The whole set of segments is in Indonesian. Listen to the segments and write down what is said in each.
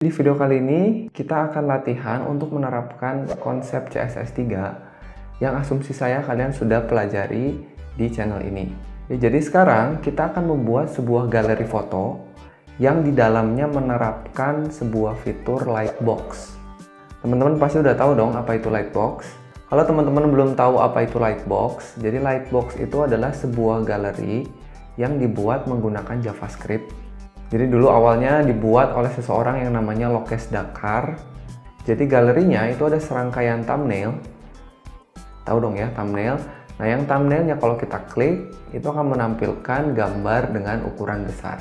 Di video kali ini kita akan latihan untuk menerapkan konsep CSS3 yang asumsi saya kalian sudah pelajari di channel ini. Jadi sekarang kita akan membuat sebuah galeri foto yang di dalamnya menerapkan sebuah fitur Lightbox. Teman-teman pasti udah tahu dong apa itu Lightbox. Kalau teman-teman belum tahu apa itu Lightbox, jadi Lightbox itu adalah sebuah galeri yang dibuat menggunakan JavaScript. Jadi dulu awalnya dibuat oleh seseorang yang namanya Lokes Dakar. Jadi galerinya itu ada serangkaian thumbnail. Tahu dong ya thumbnail. Nah yang thumbnailnya kalau kita klik itu akan menampilkan gambar dengan ukuran besar.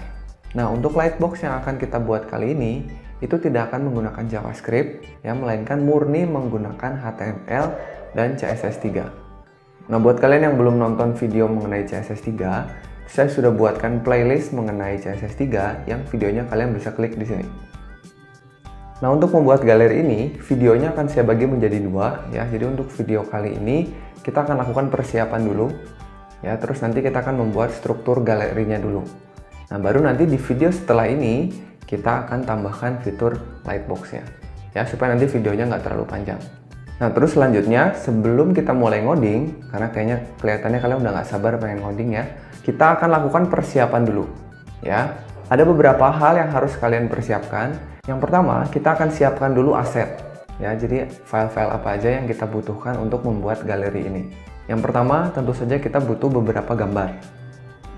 Nah untuk Lightbox yang akan kita buat kali ini itu tidak akan menggunakan JavaScript ya, melainkan murni menggunakan HTML dan CSS3. Nah buat kalian yang belum nonton video mengenai CSS3, saya sudah buatkan playlist mengenai CSS3 yang videonya kalian bisa klik di sini. Nah, untuk membuat galeri ini, videonya akan saya bagi menjadi dua ya. Jadi untuk video kali ini kita akan lakukan persiapan dulu ya, terus nanti kita akan membuat struktur galerinya dulu. Nah, baru nanti di video setelah ini kita akan tambahkan fitur Lightbox-nya ya, supaya nanti videonya nggak terlalu panjang. Nah, terus selanjutnya sebelum kita mulai ngoding, karena kayaknya kelihatannya kalian udah nggak sabar pengen ngoding ya, kita akan lakukan persiapan dulu ya. Ada beberapa hal yang harus kalian persiapkan. Yang pertama, kita akan siapkan dulu aset ya. Jadi file-file apa aja yang kita butuhkan untuk membuat galeri ini. Yang pertama, tentu saja kita butuh beberapa gambar.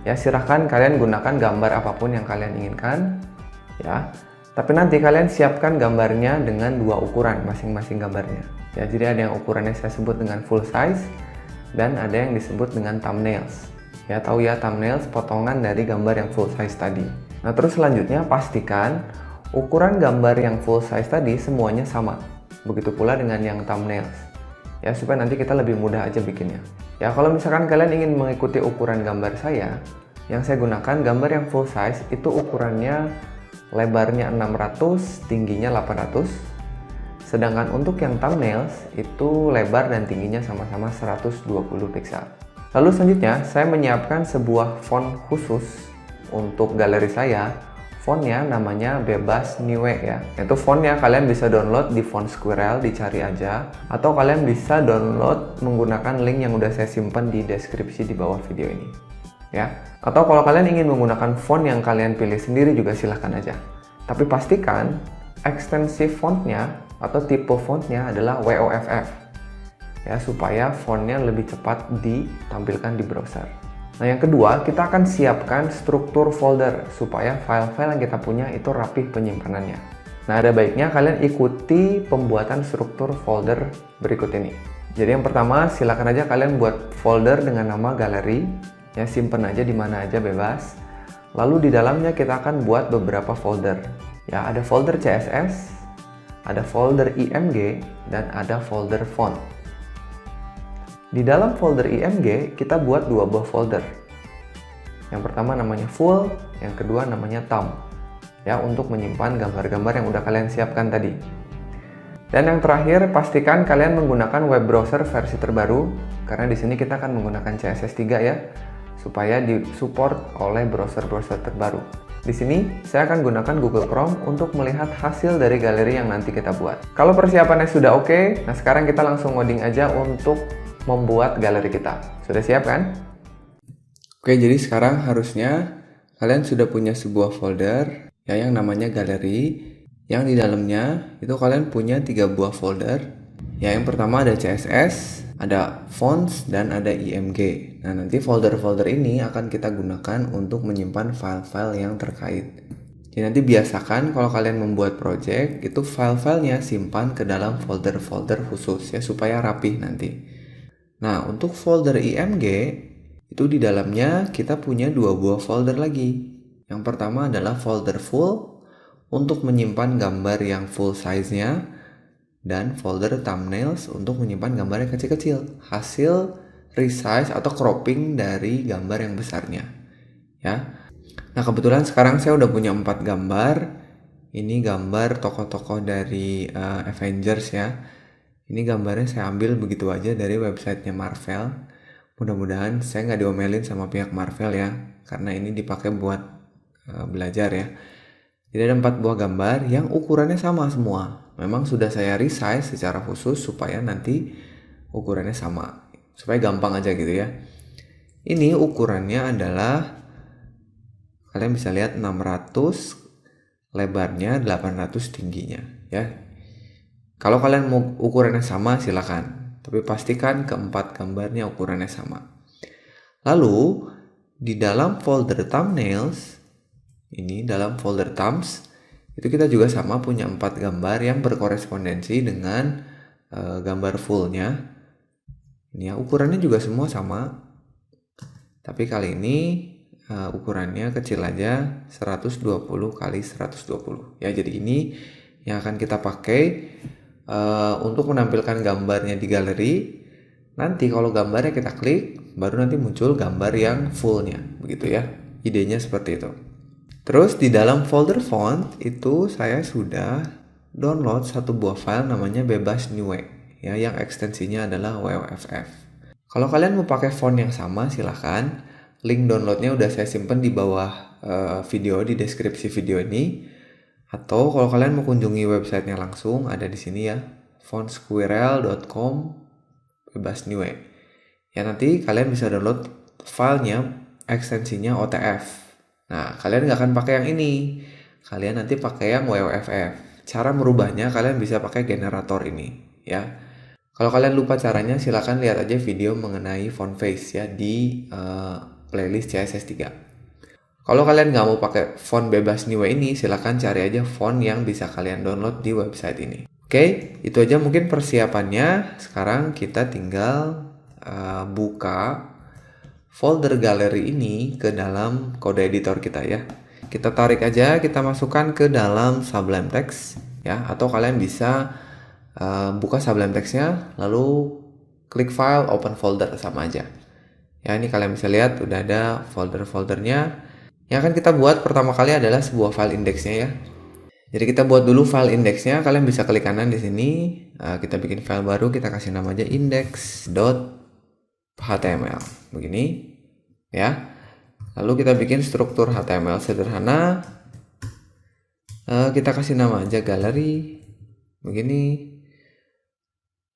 Ya, silahkan kalian gunakan gambar apapun yang kalian inginkan ya. Tapi nanti kalian siapkan gambarnya dengan dua ukuran masing-masing gambarnya. Ya, jadi ada yang ukurannya saya sebut dengan full size dan ada yang disebut dengan thumbnails. Ya, tahu ya thumbnails, potongan dari gambar yang full size tadi. Nah, terus selanjutnya pastikan ukuran gambar yang full size tadi semuanya sama. Begitu pula dengan yang thumbnails. Ya, supaya nanti kita lebih mudah aja bikinnya. Ya, kalau misalkan kalian ingin mengikuti ukuran gambar saya, yang saya gunakan gambar yang full size itu ukurannya lebarnya 600, tingginya 800. Sedangkan untuk yang thumbnails itu lebar dan tingginya sama-sama 120 pixel. Lalu selanjutnya saya menyiapkan sebuah font khusus untuk galeri saya. Fontnya namanya Bebas Niue ya. Itu fontnya kalian bisa download di Font Squirrel, dicari aja. Atau kalian bisa download menggunakan link yang udah saya simpan di deskripsi di bawah video ini. Ya. Atau kalau kalian ingin menggunakan font yang kalian pilih sendiri juga silahkan aja. Tapi pastikan ekstensi fontnya atau tipe fontnya adalah WOFF. Ya, supaya fontnya lebih cepat ditampilkan di browser. Nah, yang kedua, kita akan siapkan struktur folder supaya file-file yang kita punya itu rapih penyimpanannya. Nah, ada baiknya kalian ikuti pembuatan struktur folder berikut ini. Jadi yang pertama, silakan aja kalian buat folder dengan nama galeri. Ya, simpen aja di mana aja bebas. Lalu di dalamnya kita akan buat beberapa folder. Ya, ada folder CSS, ada folder IMG, dan ada folder font. Di dalam folder IMG, kita buat dua buah folder. Yang pertama namanya full, yang kedua namanya thumb. Ya, untuk menyimpan gambar-gambar yang udah kalian siapkan tadi. Dan yang terakhir, pastikan kalian menggunakan web browser versi terbaru, karena di sini kita akan menggunakan CSS3 ya, supaya disupport oleh browser-browser terbaru. Di sini, saya akan gunakan Google Chrome untuk melihat hasil dari galeri yang nanti kita buat. Kalau persiapannya sudah oke, nah sekarang kita langsung ngoding aja untuk membuat galeri kita. Sudah siap kan? Oke, jadi sekarang harusnya kalian sudah punya sebuah folder ya, yang namanya galeri, yang di dalamnya itu kalian punya 3 buah folder. Ya, yang pertama ada CSS, ada fonts, dan ada IMG. Nah, nanti folder-folder ini akan kita gunakan untuk menyimpan file-file yang terkait. Jadi nanti biasakan kalau kalian membuat project, itu file-filenya simpan ke dalam folder-folder khusus ya, supaya rapih nanti. Nah, untuk folder IMG, itu di dalamnya kita punya 2 buah folder lagi. Yang pertama adalah folder full, untuk menyimpan gambar yang full size-nya, dan folder thumbnails untuk menyimpan gambar yang kecil-kecil, hasil resize atau cropping dari gambar yang besarnya. Ya. Nah, kebetulan sekarang saya udah punya 4 gambar. Ini gambar tokoh-tokoh dari Avengers ya. Ini gambarnya saya ambil begitu aja dari websitenya Marvel. Mudah-mudahan saya nggak diomelin sama pihak Marvel ya, karena ini dipakai buat belajar ya. Jadi ada 4 buah gambar yang ukurannya sama semua. Memang sudah saya resize secara khusus supaya nanti ukurannya sama. Supaya gampang aja gitu ya. Ini ukurannya adalah, kalian bisa lihat 600 lebarnya, 800 tingginya ya. Kalau kalian mau ukurannya sama silakan. Tapi pastikan keempat gambarnya ukurannya sama. Lalu di dalam folder thumbnails, ini dalam folder thumbs, itu kita juga sama punya 4 gambar yang berkorespondensi dengan gambar fullnya. Ini ya, ukurannya juga semua sama. Tapi kali ini ukurannya kecil aja, 120 kali 120. Ya, jadi ini yang akan kita pakai untuk menampilkan gambarnya di galeri. Nanti kalau gambarnya kita klik, baru nanti muncul gambar yang fullnya, begitu ya. Idenya seperti itu. Terus di dalam folder font itu saya sudah download satu buah file namanya Bebas Neue ya, yang ekstensinya adalah WWFF. Kalau kalian mau pakai font yang sama silahkan. Link downloadnya udah saya simpen di bawah video, di deskripsi video ini. Atau kalau kalian mau kunjungi websitenya langsung, ada di sini ya, fontsquirrel.com Bebas Neue. Ya, nanti kalian bisa download filenya, ekstensinya OTF. Nah, kalian nggak akan pakai yang ini. Kalian nanti pakai yang WWFF. Cara merubahnya kalian bisa pakai generator ini, ya. Kalau kalian lupa caranya, silakan lihat aja video mengenai font face ya di playlist CSS3. Kalau kalian nggak mau pakai font Bebas Neue ini, silakan cari aja font yang bisa kalian download di website ini. Oke, itu aja mungkin persiapannya. Sekarang kita tinggal buka folder galeri ini ke dalam kode editor kita ya. Kita tarik aja, kita masukkan ke dalam Sublime Text ya, atau kalian bisa buka Sublime Text-nya lalu klik file, open folder, sama aja. Ya, ini kalian bisa lihat udah ada folder-foldernya. Yang akan kita buat pertama kali adalah sebuah file indeksnya ya. Jadi kita buat dulu file indeksnya, kalian bisa klik kanan di sini. Kita bikin file baru, kita kasih nama aja index.html begini ya. Lalu kita bikin struktur HTML sederhana, kita kasih nama aja galeri begini.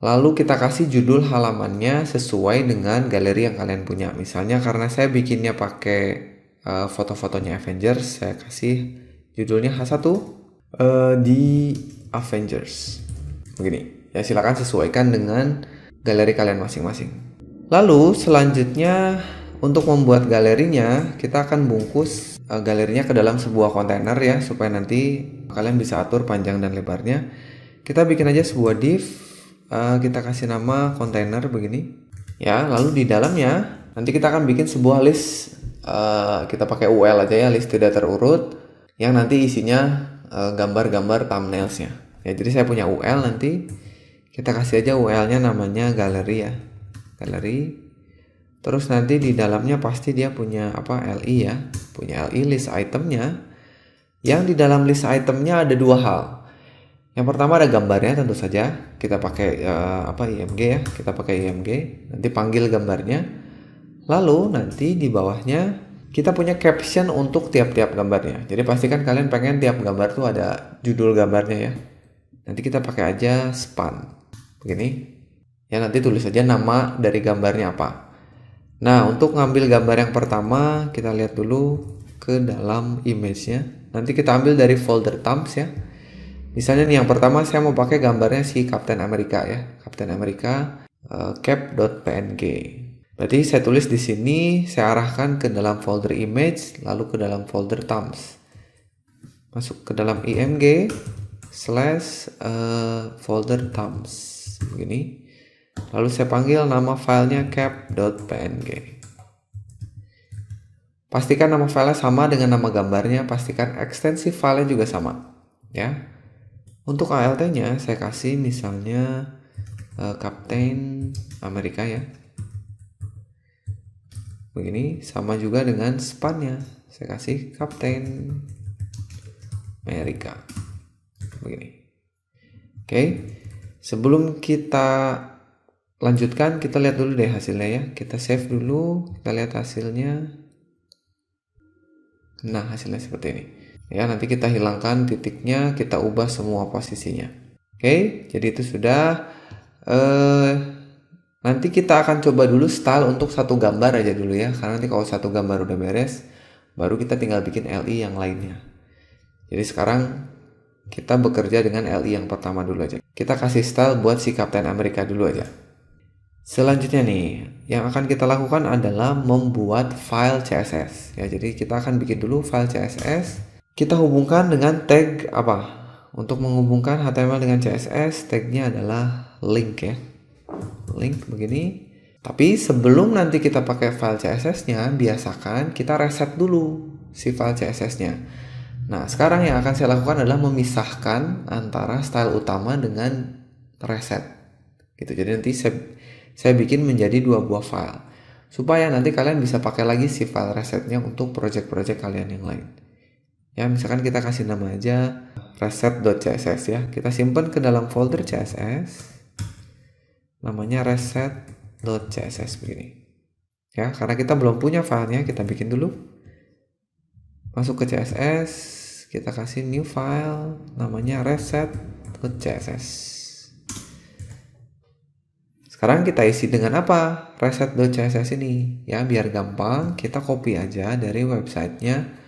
Lalu kita kasih judul halamannya sesuai dengan galeri yang kalian punya. Misalnya karena saya bikinnya pakai foto-fotonya Avengers, saya kasih judulnya H1 di Avengers begini ya. Silakan sesuaikan dengan galeri kalian masing-masing. Lalu selanjutnya untuk membuat galerinya, kita akan bungkus galerinya ke dalam sebuah kontainer ya, supaya nanti kalian bisa atur panjang dan lebarnya. Kita bikin aja sebuah div, kita kasih nama kontainer begini ya. Lalu di dalamnya nanti kita akan bikin sebuah list, kita pakai UL aja ya, list tidak terurut, yang nanti isinya gambar-gambar thumbnailsnya ya. Jadi saya punya UL, nanti kita kasih aja UL-nya namanya galeri ya, galeri. Terus nanti di dalamnya pasti dia punya LI ya, punya LI list itemnya. Yang di dalam list itemnya ada dua hal. Yang pertama ada gambarnya, tentu saja kita pakai IMG ya, kita pakai IMG. Nanti panggil gambarnya. Lalu nanti di bawahnya kita punya caption untuk tiap-tiap gambarnya. Jadi pastikan kalian pengen tiap gambar tuh ada judul gambarnya ya. Nanti kita pakai aja span begini ya, nanti tulis aja nama dari gambarnya apa. Nah, untuk ngambil gambar yang pertama, kita lihat dulu ke dalam image-nya. Nanti kita ambil dari folder thumbs ya. Misalnya nih yang pertama saya mau pakai gambarnya si Captain America ya, Captain America cap.png. Berarti saya tulis di sini, saya arahkan ke dalam folder image, lalu ke dalam folder thumbs. Masuk ke dalam img / folder thumbs begini. Lalu saya panggil nama filenya cap.png. Pastikan nama filenya sama dengan nama gambarnya, pastikan ekstensi filenya juga sama ya. Untuk ALT-nya saya kasih misalnya Captain America ya. Begini, sama juga dengan span-nya. Saya kasih Captain America. Begini. Oke. Sebelum kita lanjutkan, kita lihat dulu deh hasilnya ya. Kita save dulu, kita lihat hasilnya. Nah, hasilnya seperti ini. Ya, nanti kita hilangkan titiknya, kita ubah semua posisinya. Oke, jadi itu sudah. Nanti kita akan coba dulu style untuk satu gambar aja dulu ya, karena nanti kalau satu gambar udah beres, baru kita tinggal bikin LI yang lainnya. Jadi sekarang kita bekerja dengan LI yang pertama dulu aja. Kita kasih style buat si Captain America dulu aja. Selanjutnya nih, yang akan kita lakukan adalah membuat file CSS. Ya, jadi kita akan bikin dulu file CSS. Kita hubungkan dengan tag apa? Untuk menghubungkan HTML dengan CSS, tagnya adalah link ya. Link begini. Tapi sebelum nanti kita pakai file CSS-nya, biasakan kita reset dulu si file CSS-nya. Nah, sekarang yang akan saya lakukan adalah memisahkan antara style utama dengan reset. Gitu. Jadi nanti saya bikin menjadi dua buah file supaya nanti kalian bisa pakai lagi si file resetnya untuk project-project kalian yang lain. Ya, misalkan kita kasih nama aja reset.css ya. Kita simpan ke dalam folder CSS. Namanya reset.css begini. Ya, karena kita belum punya filenya, kita bikin dulu. Masuk ke CSS, kita kasih new file namanya reset.css. Sekarang kita isi dengan apa? Reset.css ini. Ya, biar gampang, kita copy aja dari websitenya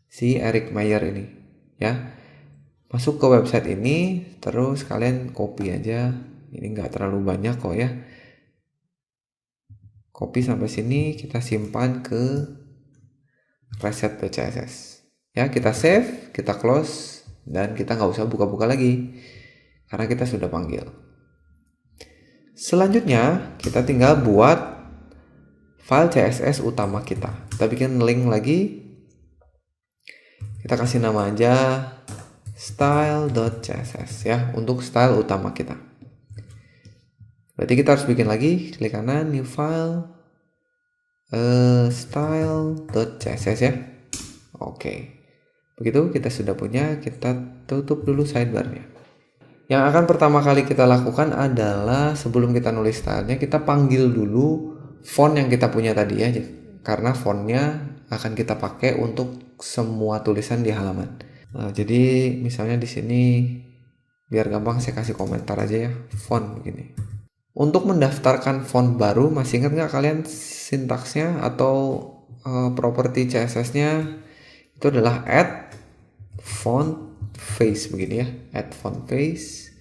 si Eric Meyer ini. Ya, masuk ke website ini, terus kalian copy aja. Ini nggak terlalu banyak kok ya. Copy sampai sini, kita simpan ke reset.css. Ya, kita save, kita close, dan kita nggak usah buka-buka lagi karena kita sudah panggil. Selanjutnya, kita tinggal buat file CSS utama kita. Kita bikin link lagi. Kita kasih nama aja style.css ya, untuk style utama kita. Berarti kita harus bikin lagi, klik kanan, new file, style.css ya. Oke. Begitu kita sudah punya, kita tutup dulu sidebarnya. Yang akan pertama kali kita lakukan adalah sebelum kita nulis stylenya, kita panggil dulu font yang kita punya tadi ya. Karena fontnya akan kita pakai untuk semua tulisan di halaman. Nah, jadi misalnya di sini biar gampang saya kasih komentar aja ya, font begini. Untuk mendaftarkan font baru, masih ingat nggak kalian sintaksnya atau properti CSS-nya itu adalah add font face begini ya, add font face,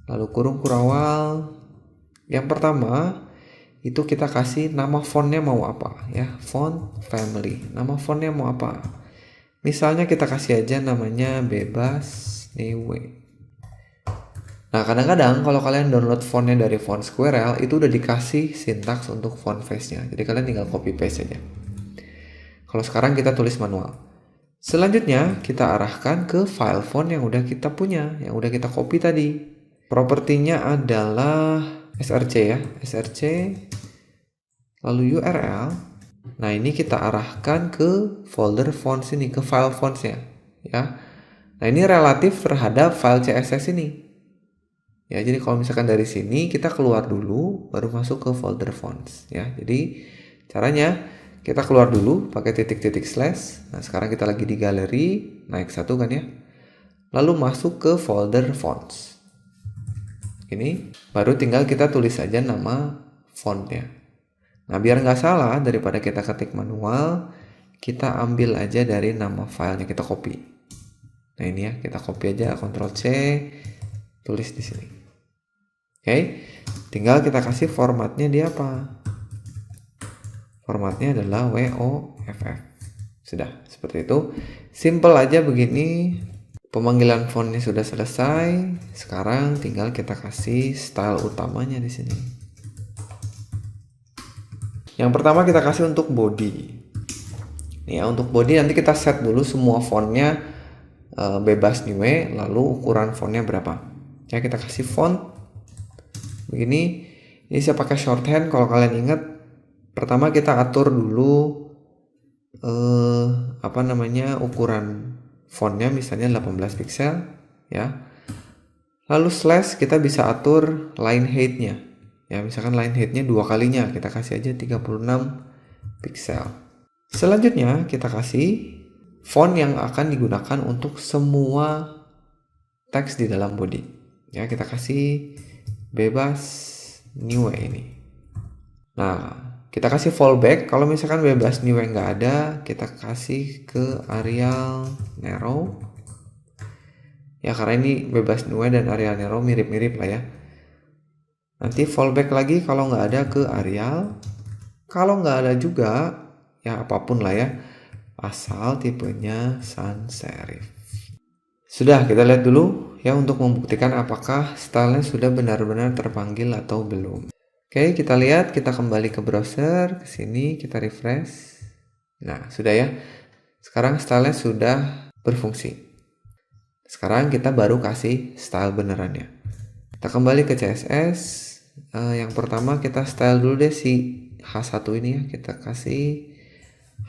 lalu kurung kurawal. Yang pertama itu kita kasih nama fontnya mau apa ya, font family. Nama fontnya mau apa? Misalnya kita kasih aja namanya bebas Newe. Nah, kadang-kadang kalau kalian download fontnya dari Font Squirrel, itu udah dikasih sintaks untuk font face-nya. Jadi kalian tinggal copy paste aja. Kalau sekarang kita tulis manual. Selanjutnya kita arahkan ke file font yang udah kita punya, yang udah kita copy tadi. Propertinya adalah src ya, src, lalu URL. Nah, ini kita arahkan ke folder fonts ini, ke file fonts-nya ya. Nah, ini relatif terhadap file CSS ini. Ya, jadi kalau misalkan dari sini kita keluar dulu, baru masuk ke folder fonts ya. Jadi caranya kita keluar dulu pakai titik-titik slash. Nah, sekarang kita lagi di galeri, naik satu kan ya. Lalu masuk ke folder fonts. Ini baru tinggal kita tulis saja nama fontnya. Nah, biar nggak salah, daripada kita ketik manual, kita ambil aja dari nama filenya, kita copy. Nah, ini ya, kita copy aja, Ctrl C, tulis di sini. Oke, tinggal kita kasih formatnya di apa? Formatnya adalah WOFF. Sudah, seperti itu. Simple aja begini. Pemanggilan fontnya sudah selesai. Sekarang tinggal kita kasih style utamanya di sini. Yang pertama kita kasih untuk body. Nih ya, untuk body nanti kita set dulu semua fontnya bebas Niue, lalu ukuran fontnya berapa. Ya, kita kasih font begini. Ini saya pakai shorthand. Kalau kalian ingat, pertama kita atur dulu ukuran fontnya, misalnya 18 pixel ya. Lalu slash kita bisa atur line height-nya. Ya, misalkan line height-nya 2 kalinya, kita kasih aja 36 pixel. Selanjutnya kita kasih font yang akan digunakan untuk semua teks di dalam body. Ya, kita kasih bebas new ini. Nah, kita kasih fallback. Kalau misalkan bebas new nggak ada, kita kasih ke Arial narrow. Ya, karena ini bebas new dan Arial narrow mirip-mirip lah ya. Nanti fallback lagi kalau nggak ada ke Arial. Kalau nggak ada juga, ya apapun lah ya, asal tipenya sans serif. Sudah, kita lihat dulu ya untuk membuktikan apakah stylenya sudah benar-benar terpanggil atau belum. Oke, kita lihat, kita kembali ke browser, ke sini kita refresh. Nah, sudah ya. Sekarang stylenya sudah berfungsi. Sekarang kita baru kasih style benerannya. Kita kembali ke CSS. Yang pertama kita style dulu deh si H1 ini ya. Kita kasih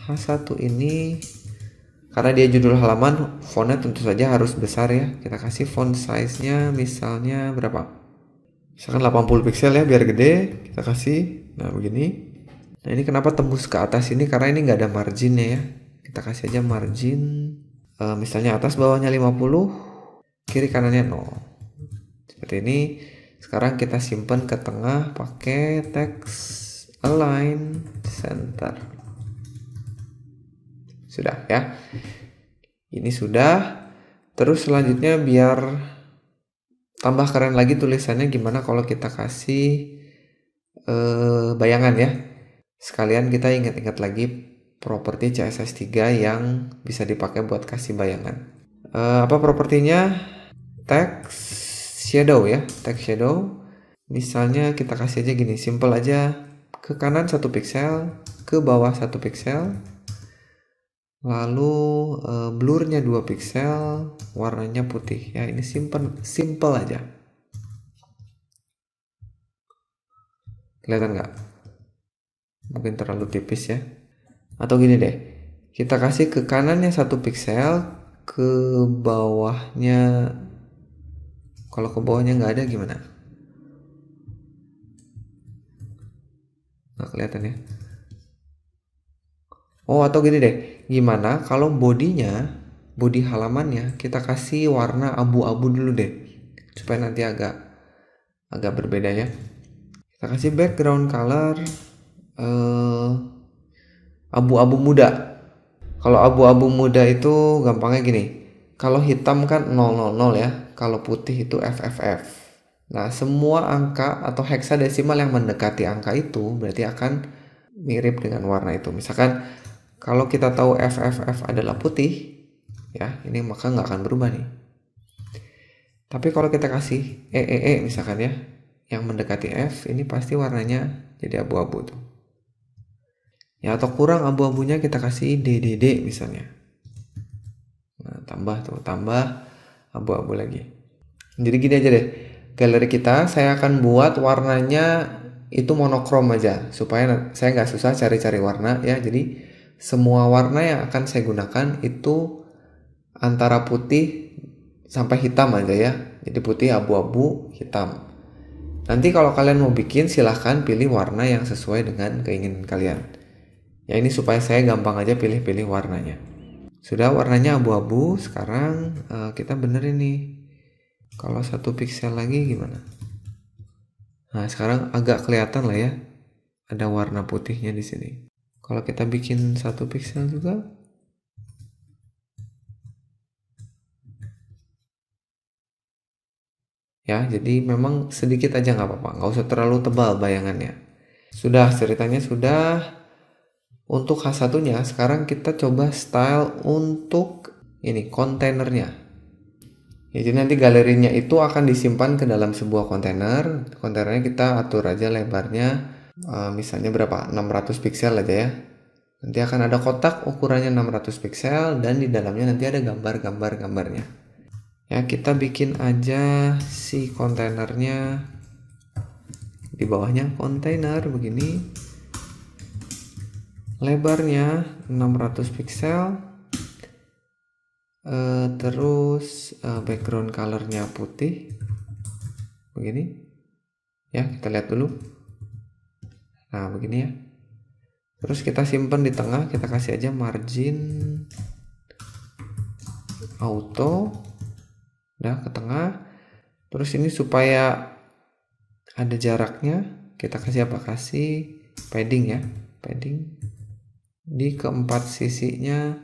H1 ini, karena dia judul halaman, fontnya tentu saja harus besar ya. Kita kasih font size-nya misalnya berapa? Misalkan 80 pixel ya, biar gede. Kita kasih, nah begini. Nah ini kenapa tembus ke atas ini, karena ini nggak ada marginnya ya. Kita kasih aja margin, misalnya atas bawahnya 50, kiri kanannya 0. Seperti ini. Sekarang kita simpan ke tengah pakai text align center. Sudah ya. Ini sudah. Terus selanjutnya biar tambah keren lagi tulisannya, gimana kalau kita kasih bayangan ya. Sekalian kita ingat-ingat lagi properti CSS3 yang bisa dipakai buat kasih bayangan. Apa propertinya? Text shadow ya, text shadow. Misalnya kita kasih aja gini, simple aja. Ke kanan 1 pixel, ke bawah 1 pixel. Lalu blurnya 2 pixel, warnanya putih ya. Ini simple aja. Kelihatan nggak? Mungkin terlalu tipis ya. Atau gini deh, kita kasih ke kanannya 1 pixel, ke bawahnya, kalau ke bawahnya nggak ada gimana? Nggak kelihatan ya. Oh, atau gini deh, gimana kalau body halamannya kita kasih warna abu-abu dulu deh, supaya nanti agak berbeda ya. Kita kasih background color abu-abu muda. Kalau abu-abu muda itu gampangnya gini, kalau hitam kan 000 ya, kalau putih itu FFF. Nah, semua angka atau heksadesimal yang mendekati angka itu berarti akan mirip dengan warna itu. Misalkan kalau kita tahu FFF adalah putih, ya ini maka nggak akan berubah nih. Tapi kalau kita kasih EEE misalkan ya, yang mendekati F, ini pasti warnanya jadi abu-abu tuh. Ya, atau kurang abu-abunya kita kasih DDD misalnya. Nah, tambah abu-abu lagi. Jadi gini aja deh, galeri kita saya akan buat warnanya itu monokrom aja, supaya saya nggak susah cari-cari warna ya. Jadi semua warna yang akan saya gunakan itu antara putih sampai hitam aja ya. Jadi putih, abu-abu, hitam. Nanti kalau kalian mau bikin, silahkan pilih warna yang sesuai dengan keinginan kalian. Ya ini supaya saya gampang aja pilih-pilih warnanya. Sudah, warnanya abu-abu. Sekarang kita benerin nih. Kalau 1 pixel lagi gimana? Nah, sekarang agak kelihatan lah ya. Ada warna putihnya di sini. Kalau kita bikin 1 pixel juga. Ya, jadi memang sedikit aja nggak apa-apa. Nggak usah terlalu tebal bayangannya. Sudah, ceritanya sudah. Untuk H1-nya, sekarang kita coba style untuk ini, kontainernya. Ya, jadi nanti galerinya itu akan disimpan ke dalam sebuah kontainer. Kontainernya kita atur aja lebarnya, misalnya berapa? 600 pixel aja ya. Nanti akan ada kotak ukurannya 600 pixel dan di dalamnya nanti ada gambarnya. Ya, kita bikin aja si kontainernya, di bawahnya kontainer begini. Lebarnya 600 pixel. Terus background colornya putih begini ya, kita lihat dulu. Nah begini ya. Terus kita simpan di tengah, kita kasih aja margin auto, udah ke tengah. Terus ini supaya ada jaraknya, kita kasih apa? Kasih padding ya, padding di keempat sisinya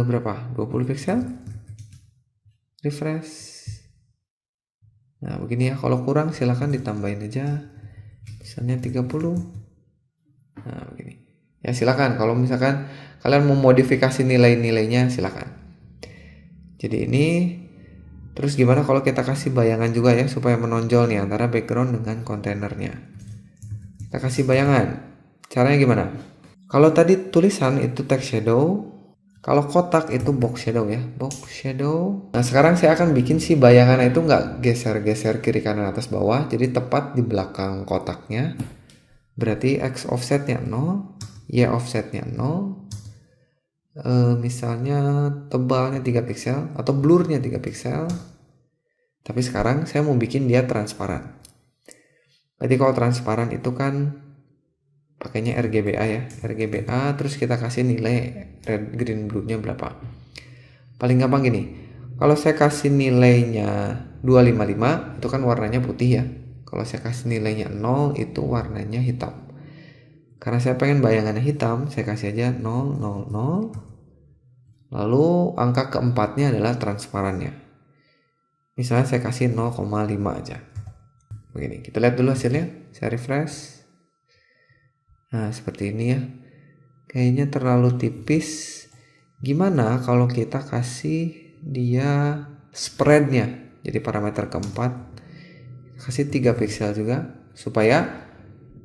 berapa? 20 pixel. Refresh. Nah begini ya, kalau kurang silahkan ditambahin aja, misalnya 30. Nah begini ya, silakan kalau misalkan kalian mau modifikasi nilai-nilainya silakan. Jadi ini, terus gimana kalau kita kasih bayangan juga ya, supaya menonjol nih antara background dengan kontainernya. Kita kasih bayangan, caranya gimana? Kalau tadi tulisan itu text shadow, kalau kotak itu box shadow ya, box shadow. Nah sekarang saya akan bikin si bayangan itu nggak geser-geser kiri kanan atas bawah, jadi tepat di belakang kotaknya. Berarti X offsetnya 0, Y offsetnya 0. Misalnya tebalnya 3 pixel atau blurnya 3 pixel. Tapi sekarang saya mau bikin dia transparan. Jadi kalau transparan itu kan pakainya RGBA ya, RGBA, terus kita kasih nilai red, green, blue-nya berapa. Paling gampang gini, kalau saya kasih nilainya 255 itu kan warnanya putih ya. Kalau saya kasih nilainya 0 itu warnanya hitam. Karena saya pengen bayangannya hitam, saya kasih aja 0, 0, 0. Lalu angka keempatnya adalah transparannya. Misalnya saya kasih 0,5 aja. Begini, kita lihat dulu hasilnya. Saya refresh. Nah seperti ini ya, kayaknya terlalu tipis. Gimana kalau kita kasih dia spreadnya, jadi parameter keempat kasih 3 pixel juga, supaya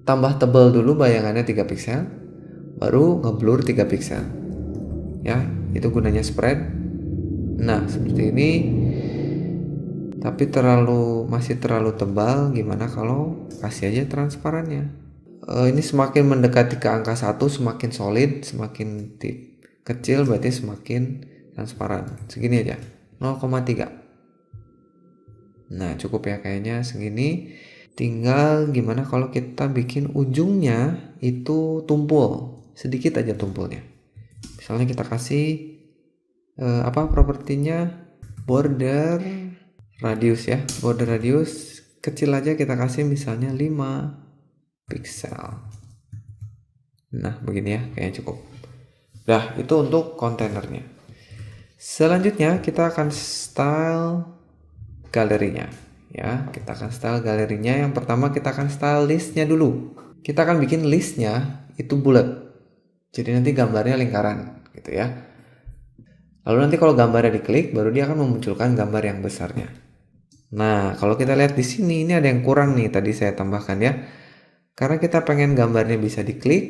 tambah tebal dulu bayangannya 3 pixel, baru ngeblur 3 pixel ya, itu gunanya spread. Nah seperti ini, tapi masih terlalu tebal. Gimana kalau kasih aja transparannya? Ini semakin mendekati ke angka 1 semakin solid, semakin kecil berarti semakin transparan. Segini aja, 0,3. Nah cukup ya kayaknya segini. Tinggal gimana kalau kita bikin ujungnya itu tumpul, sedikit aja tumpulnya. Misalnya kita kasih propertinya border radius ya, border radius kecil aja, kita kasih misalnya 5 pixel. Nah begini ya, kayaknya cukup. Nah itu untuk kontainernya. Selanjutnya kita akan style galerinya ya, kita akan style galerinya. Yang pertama kita akan style listnya dulu. Kita akan bikin listnya itu bulat, jadi nanti gambarnya lingkaran gitu ya. Lalu nanti kalau gambarnya diklik, baru dia akan memunculkan gambar yang besarnya. Nah kalau kita lihat di sini, ini ada yang kurang nih, tadi saya tambahkan ya. Karena kita pengen gambarnya bisa diklik,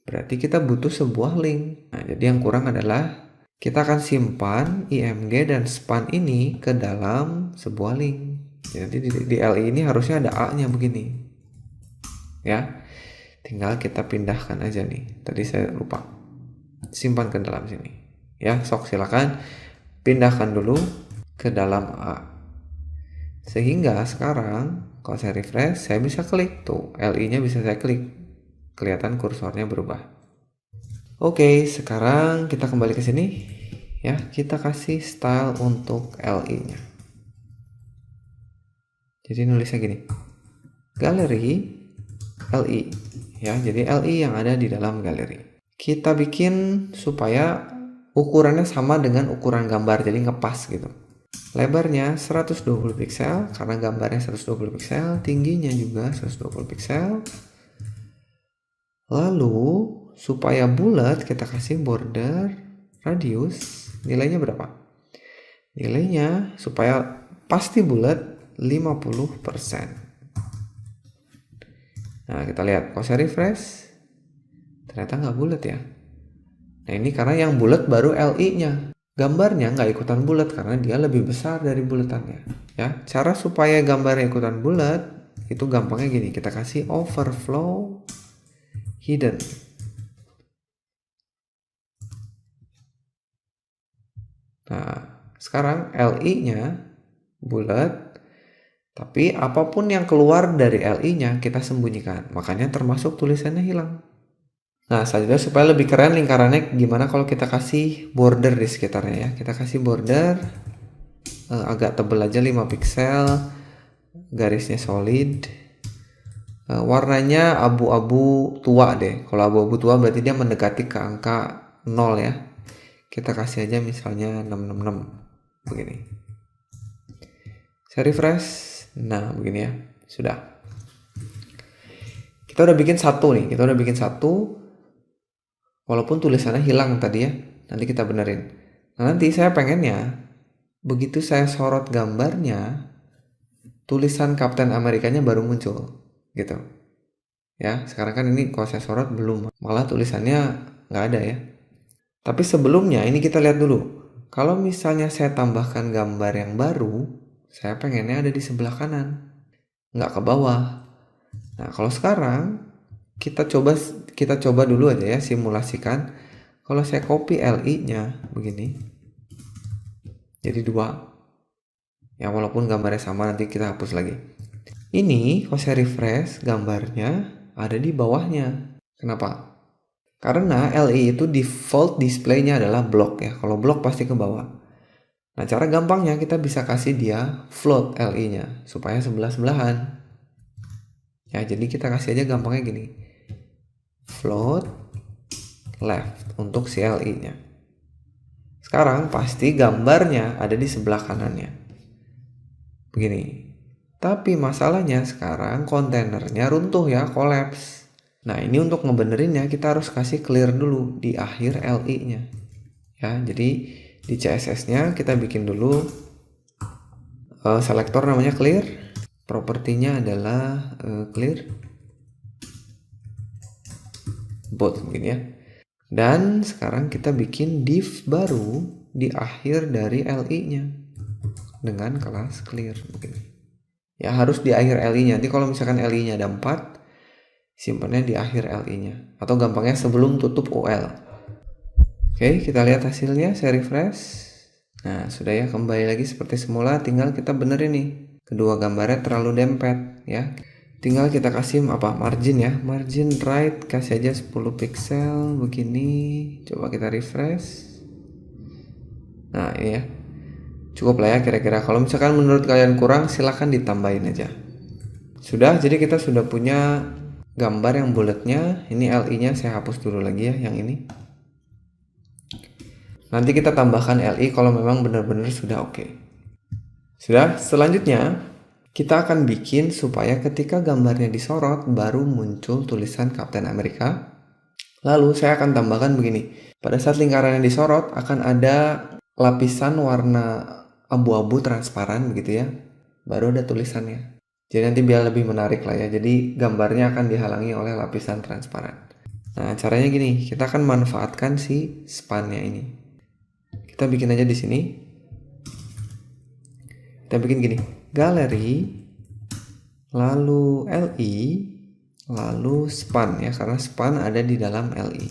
berarti kita butuh sebuah link. Nah, jadi yang kurang adalah kita akan simpan IMG dan span ini ke dalam sebuah link. Jadi di LI ini harusnya ada A-nya begini. Ya. Tinggal kita pindahkan aja nih. Tadi saya lupa. Simpan ke dalam sini. Ya, sok silakan pindahkan dulu ke dalam A. Sehingga sekarang kalau saya refresh, saya bisa klik tuh, LI-nya bisa saya klik, kelihatan kursornya berubah. Oke, sekarang kita kembali ke sini ya, kita kasih style untuk LI-nya. Jadi nulisnya gini, galeri LI ya, jadi LI yang ada di dalam galeri. Kita bikin supaya ukurannya sama dengan ukuran gambar, jadi ngepas gitu. Lebarnya 120 pixel karena gambarnya 120 pixel, tingginya juga 120 pixel. Lalu supaya bulat kita kasih border radius, nilainya berapa? Nilainya supaya pasti bulat 50%. Nah kita lihat, kalau saya refresh ternyata nggak bulat ya. Nah ini karena yang bulat baru LI-nya. Gambarnya nggak ikutan bulat karena dia lebih besar dari bulatannya ya. Cara supaya gambarnya ikutan bulat itu gampangnya gini, kita kasih overflow hidden. Nah sekarang LI-nya bulat, tapi apapun yang keluar dari LI-nya kita sembunyikan, makanya termasuk tulisannya hilang. Nah, selanjutnya supaya lebih keren lingkarannya, gimana kalau kita kasih border di sekitarnya ya. Kita kasih border agak tebal aja 5 pixel, garisnya solid. Warnanya abu-abu tua deh. Kalau abu-abu tua berarti dia mendekati ke angka 0 ya. Kita kasih aja misalnya 666 begini. Saya refresh. Nah, begini ya. Sudah. Kita udah bikin satu nih. Kita udah bikin satu. Walaupun tulisannya hilang tadi ya. Nanti kita benerin. Nah, nanti saya pengennya begitu saya sorot gambarnya, tulisan Kapten Amerikanya baru muncul. Gitu. Ya, sekarang kan ini kalau saya sorot belum. Malah tulisannya nggak ada ya. Tapi sebelumnya ini kita lihat dulu. Kalau misalnya saya tambahkan gambar yang baru, saya pengennya ada di sebelah kanan, nggak ke bawah. Nah, kalau sekarang kita coba dulu aja ya, simulasikan. Kalau saya copy LI-nya begini, jadi 2. Ya, walaupun gambarnya sama, nanti kita hapus lagi. Ini kalau saya refresh, gambarnya ada di bawahnya. Kenapa? Karena LI itu default display-nya adalah block ya. Kalau block pasti ke bawah. Nah, cara gampangnya kita bisa kasih dia float LI-nya supaya sebelah-sebelahan. Ya, jadi kita kasih aja gampangnya gini. Float left untuk si LI-nya. Sekarang pasti gambarnya ada di sebelah kanannya. Begini. Tapi masalahnya sekarang kontainernya runtuh ya, collapse. Nah, ini untuk ngebenerinnya kita harus kasih clear dulu di akhir LI-nya. Ya, jadi di CSS-nya kita bikin dulu selektor namanya clear. Propertinya adalah clear. Both mungkin ya. Dan sekarang kita bikin div baru di akhir dari LI-nya dengan kelas clear begini. Ya, harus di akhir LI-nya. Nanti kalau misalkan LI-nya ada 4, simpannya di akhir LI-nya. Atau gampangnya sebelum tutup UL. Oke, kita lihat hasilnya. Saya refresh. Nah, sudah ya, kembali lagi seperti semula. Tinggal kita benerin nih. Kedua gambarnya terlalu dempet ya. Tinggal kita kasih margin ya. Margin right kasih aja 10 pixel begini. Coba kita refresh. Nah, ini ya. Cukup lah ya kira-kira. Kalau misalkan menurut kalian kurang, silahkan ditambahin aja. Sudah, jadi kita sudah punya gambar yang bulatnya. Ini LI-nya saya hapus dulu lagi ya, yang ini. Nanti kita tambahkan LI kalau memang benar-benar sudah oke. Sudah, selanjutnya kita akan bikin supaya ketika gambarnya disorot baru muncul tulisan Kapten Amerika. Lalu saya akan tambahkan begini. Pada saat lingkarannya disorot akan ada lapisan warna abu-abu transparan begitu ya. Baru ada tulisannya. Jadi nanti biar lebih menarik lah ya. Jadi gambarnya akan dihalangi oleh lapisan transparan. Nah, caranya gini, kita akan manfaatkan si span-nya ini. Kita bikin aja di sini. Kita bikin gini, galeri, lalu LI, lalu span ya, karena span ada di dalam LI.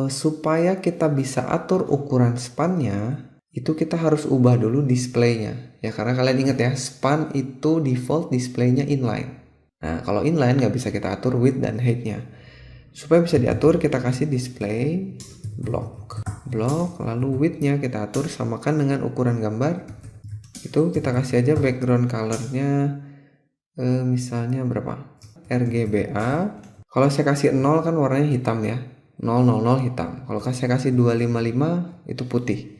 Supaya kita bisa atur ukuran span-nya, itu kita harus ubah dulu display-nya ya, karena kalian ingat ya, span itu default display-nya inline. Nah, kalau inline nggak bisa kita atur width dan height-nya. Supaya bisa diatur, kita kasih display block, lalu width-nya kita atur samakan dengan ukuran gambar. Itu kita kasih aja background color-nya misalnya berapa? RGBA. Kalau saya kasih 0 kan warnanya hitam ya. 000 hitam. Kalau saya kasih 255 itu putih.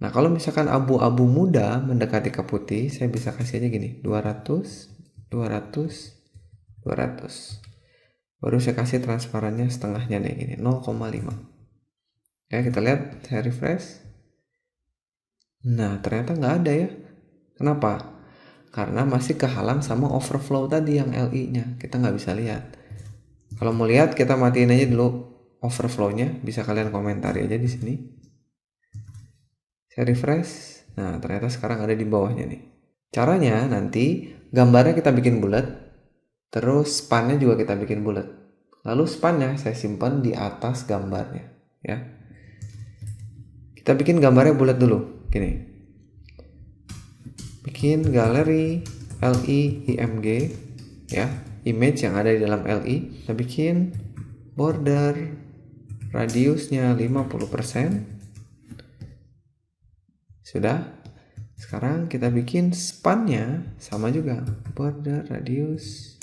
Nah, kalau misalkan abu-abu muda mendekati ke putih, saya bisa kasih aja gini, 200, 200, 200. Baru saya kasih transparannya setengahnya nih, gini, 0,5. Ya, kita lihat, saya refresh. Nah, ternyata nggak ada ya. Kenapa? Karena masih kehalang sama overflow tadi yang LI-nya. Kita nggak bisa lihat. Kalau mau lihat, kita matiin aja dulu overflow-nya. Bisa kalian komentari aja di sini. Saya refresh. Nah, ternyata sekarang ada di bawahnya nih. Caranya nanti gambarnya kita bikin bulat, terus span-nya juga kita bikin bulat. Lalu span-nya saya simpan di atas gambarnya, ya. Kita bikin gambarnya bulat dulu, gini. Bikin galeri LI IMG, ya, image yang ada di dalam LI. Kita bikin border radiusnya 50%. Sudah. Sekarang kita bikin spannya sama juga, border radius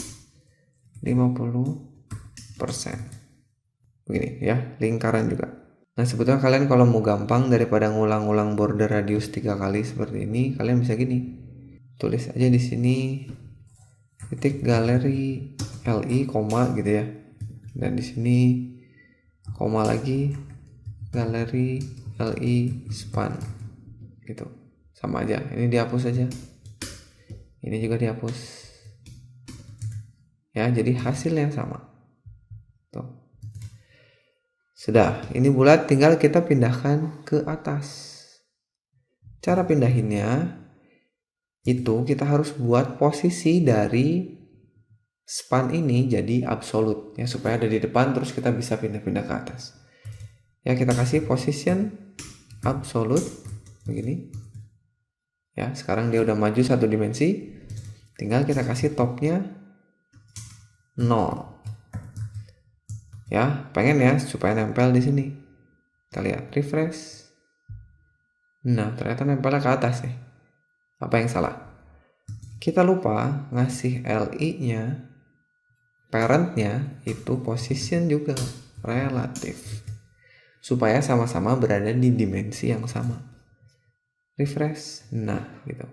50%. Begini ya, lingkaran juga. Nah, sebetulnya kalian kalau mau gampang daripada ngulang-ulang border radius 3 kali seperti ini, kalian bisa gini. Tulis aja di sini titik galeri LI koma gitu ya. Dan di sini koma lagi galeri LI span. Gitu. Sama aja. Ini dihapus aja. Ini juga dihapus. Ya, jadi hasilnya sama. Tuh. Sudah, ini bulat, tinggal kita pindahkan ke atas. Cara pindahinnya itu kita harus buat posisi dari span ini jadi absolut ya, supaya ada di depan terus kita bisa pindah-pindah ke atas. Ya, kita kasih position absolute begini. Ya, sekarang dia udah maju 1 dimensi. Tinggal kita kasih topnya 0. Ya, pengen ya supaya nempel di sini. Kita lihat, refresh. Nah, ternyata nempelnya ke atas nih. Apa yang salah? Kita lupa ngasih LI-nya, parent-nya itu position juga relatif. Supaya sama-sama berada di dimensi yang sama. Refresh. Nah, gitu.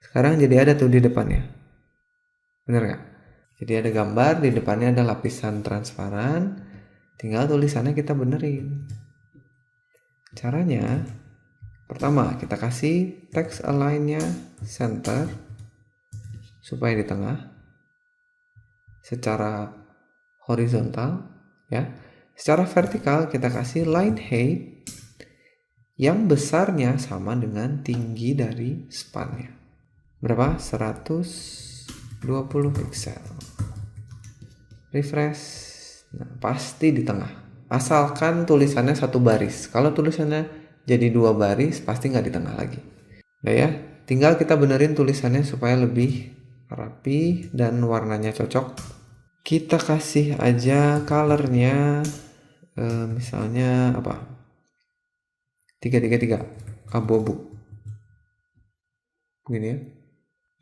Sekarang jadi ada tuh di depannya. Bener gak? Jadi ada gambar, di depannya ada lapisan transparan. Tinggal tulisannya kita benerin. Caranya, pertama kita kasih text align-nya center supaya di tengah secara horizontal ya. Secara vertikal kita kasih line height yang besarnya sama dengan tinggi dari spannya. Berapa? 120 pixel. Refresh. Nah, pasti di tengah. Asalkan tulisannya 1 baris. Kalau tulisannya jadi 2 baris, pasti nggak di tengah lagi. Nah ya, tinggal kita benerin tulisannya supaya lebih rapi dan warnanya cocok. Kita kasih aja colornya misalnya apa? 333 abu-abu. Begini ya.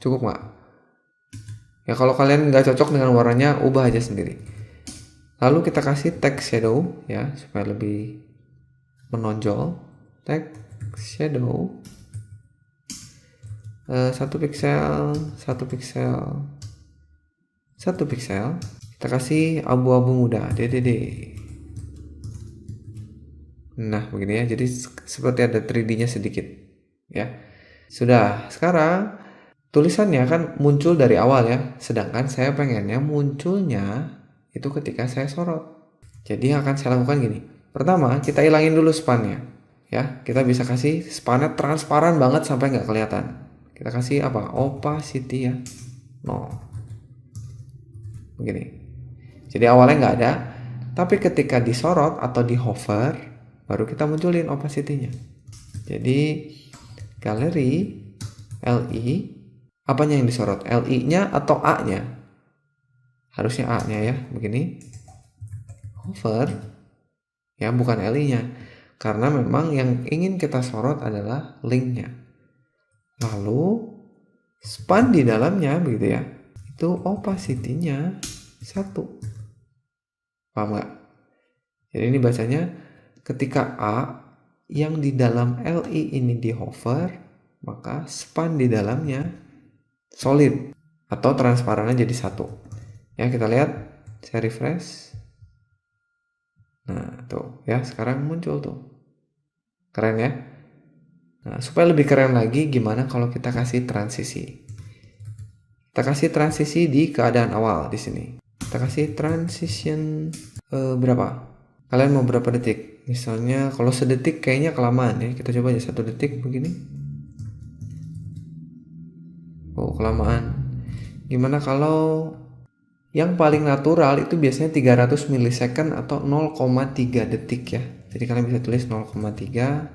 Cukup nggak? Ya kalau kalian nggak cocok dengan warnanya, ubah aja sendiri. Lalu kita kasih text shadow ya supaya lebih menonjol. Text shadow 1 pixel, 1 pixel, 1 pixel. Kita kasih abu-abu muda, DDD. Nah begini ya, jadi seperti ada 3D-nya sedikit ya. Sudah, sekarang tulisannya kan muncul dari awal ya, sedangkan saya pengennya munculnya itu ketika saya sorot. Jadi akan saya lakukan gini. Pertama, kita hilangin dulu spannya ya. Kita bisa kasih spannya transparan banget sampai nggak kelihatan. Kita kasih apa? Opacity ya, 0. Begini. Jadi awalnya nggak ada, tapi ketika disorot atau di hover baru kita munculin opacity-nya. Jadi galeri LI, apanya yang disorot? LI-nya atau A-nya? Harusnya A-nya ya, begini. Hover, ya bukan LI-nya. Karena memang yang ingin kita sorot adalah link-nya. Lalu, span di dalamnya, begitu ya. Itu opacity-nya 1. Paham nggak? Jadi ini bacanya ketika A yang di dalam LI ini di hover, maka span di dalamnya solid atau transparannya jadi 1. Ya, kita lihat, saya refresh. Nah, tuh ya, sekarang muncul tuh. Keren ya? Nah, supaya lebih keren lagi, gimana kalau kita kasih transisi? Kita kasih transisi di keadaan awal di sini. Kita kasih transition berapa? Kalian mau berapa detik? Misalnya kalau sedetik kayaknya kelamaan ya. Kita coba aja 1 detik begini. Oh, kelamaan. Gimana kalau yang paling natural itu biasanya 300 milisecond atau 0,3 detik ya. Jadi kalian bisa tulis 0,3.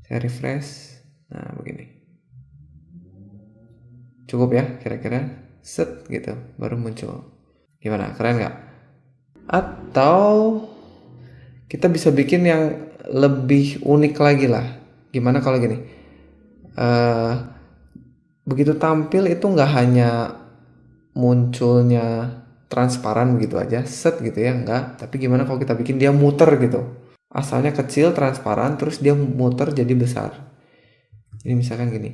Saya refresh. Nah, begini. Cukup ya kira-kira. Set gitu, baru muncul. Gimana? Keren nggak? Atau kita bisa bikin yang lebih unik lagi lah. Gimana kalau gini? Begitu tampil itu nggak hanya munculnya transparan begitu aja, set gitu ya, enggak. Tapi gimana kalau kita bikin dia muter gitu? Asalnya kecil, transparan, terus dia muter jadi besar. Jadi misalkan gini.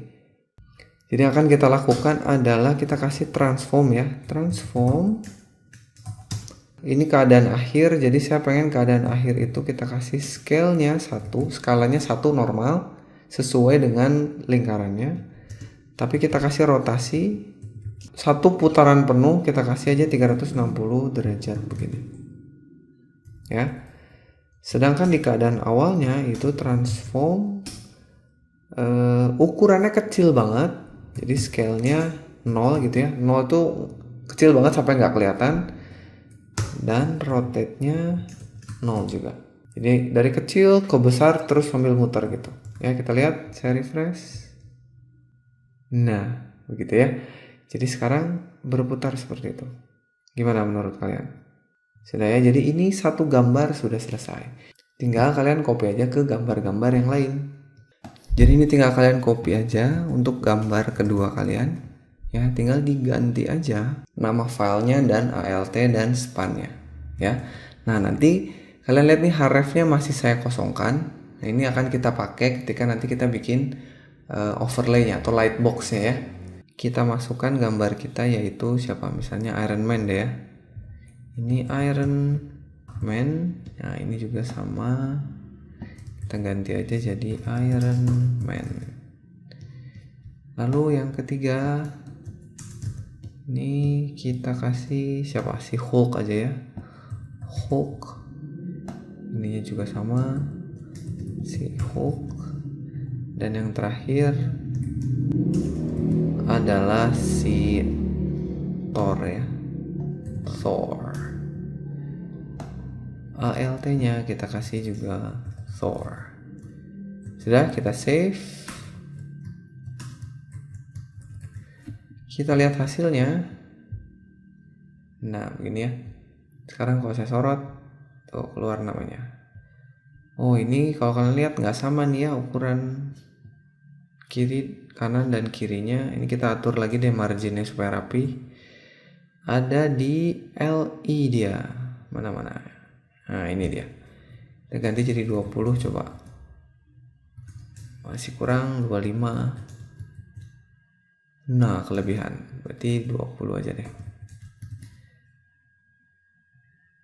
Jadi yang akan kita lakukan adalah kita kasih transform ya. Transform. Ini keadaan akhir, jadi saya pengen keadaan akhir itu kita kasih scale-nya 1, skalanya 1 normal, sesuai dengan lingkarannya. Tapi kita kasih rotasi, satu putaran penuh kita kasih aja 360 derajat begini. Ya. Sedangkan di keadaan awalnya itu transform ukurannya kecil banget. Jadi scale-nya 0 gitu ya. 0 itu kecil banget sampai nggak kelihatan. Dan rotate-nya 0 juga. Jadi dari kecil ke besar terus sambil muter gitu. Ya, kita lihat, saya refresh. Nah, begitu ya. Jadi sekarang berputar seperti itu. Gimana menurut kalian? Sudah ya, jadi ini satu gambar sudah selesai. Tinggal kalian copy aja ke gambar-gambar yang lain. Jadi ini tinggal kalian copy aja untuk gambar kedua kalian. Ya, tinggal diganti aja nama filenya dan alt dan span-nya. Ya. Nah, nanti kalian lihat nih href-nya masih saya kosongkan. Nah, ini akan kita pakai ketika nanti kita bikin overlay-nya atau lightbox-nya ya. Kita masukkan gambar kita yaitu siapa? Misalnya Iron Man deh ya. Ini Iron Man. Nah, ini juga sama. Kita ganti aja jadi Iron Man. Lalu yang ketiga, ini kita kasih siapa? Si Hulk aja ya. Hulk. Ininya juga sama. Si Hulk. Dan yang terakhir adalah si Thor ya. Thor. ALT-nya kita kasih juga Thor. Sudah, kita save. Kita lihat hasilnya. Nah, begini ya. Sekarang kalau saya sorot, tuh keluar namanya. Oh, ini kalau kalian lihat nggak sama nih ya ukuran kiri, kanan, dan kirinya. Ini kita atur lagi deh marginnya supaya rapi. Ada di LI dia. Mana-mana. Nah, ini dia. Kita ganti jadi 20 coba. Masih kurang 25. Nah, kelebihan. Berarti 20 aja deh.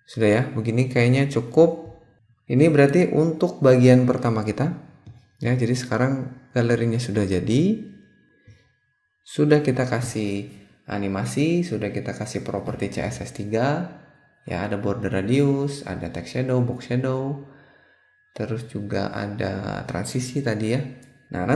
Sudah ya, begini kayaknya cukup. Ini berarti untuk bagian pertama kita. Ya, jadi sekarang galerinya sudah jadi. Sudah kita kasih animasi, sudah kita kasih properti CSS3. Ya, ada border radius, ada text shadow, box shadow. Terus juga ada transisi tadi ya. Nah,